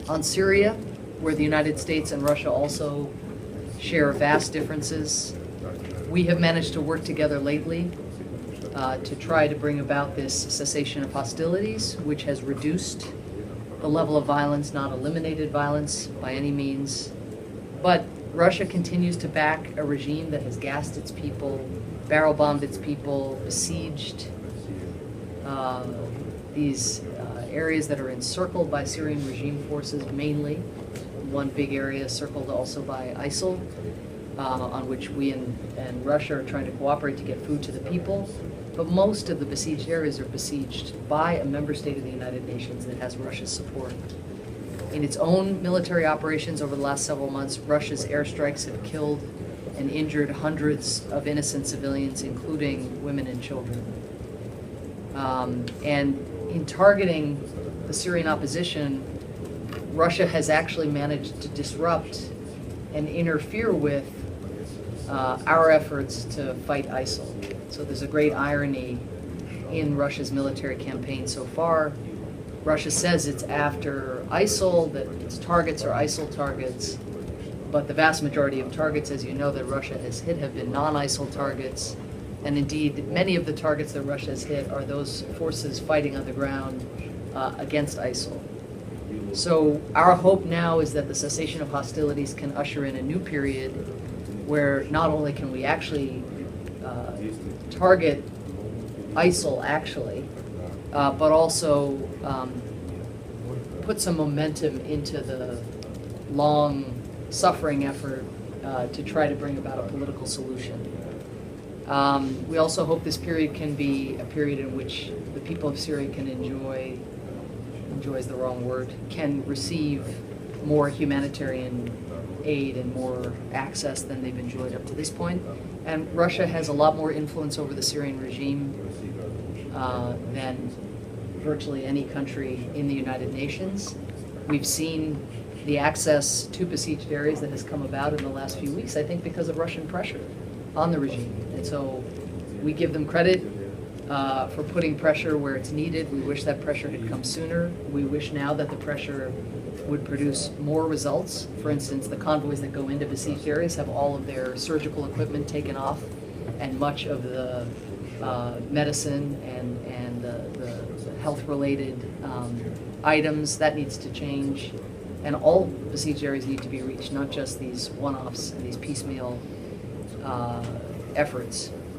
On Syria, where the United States and Russia also share vast differences, we have managed to work together lately to try to bring about this cessation of hostilities, which has reduced the level of violence, not eliminated violence by any means. But Russia continues to back a regime that has gassed its people, barrel bombed its people, besieged these areas that are encircled by Syrian regime forces mainly. One big area circled also by ISIL, on which we and Russia are trying to cooperate to get food to the people. But most of the besieged areas are besieged by a member state of the United Nations that has Russia's support. In its own military operations over the last several months, Russia's airstrikes have killed and injured hundreds of innocent civilians, including women and children. And in targeting the Syrian opposition, Russia has actually managed to disrupt and interfere with our efforts to fight ISIL. So there's a great irony in Russia's military campaign so far. Russia says it's after ISIL, that its targets are ISIL targets, but the vast majority of targets, as you know, that Russia has hit have been non-ISIL targets. And indeed, many of the targets that Russia has hit are those forces fighting on the ground against ISIL. So our hope now is that the cessation of hostilities can usher in a new period where not only can we actually target ISIL but also put some momentum into the long suffering effort to try to bring about a political solution. We also hope this period can be a period in which the people of Syria can enjoy is the wrong word, can receive more humanitarian aid and more access than they've enjoyed up to this point. And Russia has a lot more influence over the Syrian regime than virtually any country in the United Nations. We've seen the access to besieged areas that has come about in the last few weeks, I think because of Russian pressure on the regime. And so we give them credit for putting pressure where it's needed. We wish that pressure had come sooner. We wish now that the pressure would produce more results. For instance, the convoys that go into besieged areas have all of their surgical equipment taken off, and much of the medicine and the health-related items, that needs to change. And all besieged areas need to be reached, not just these one-offs and these piecemeal efforts.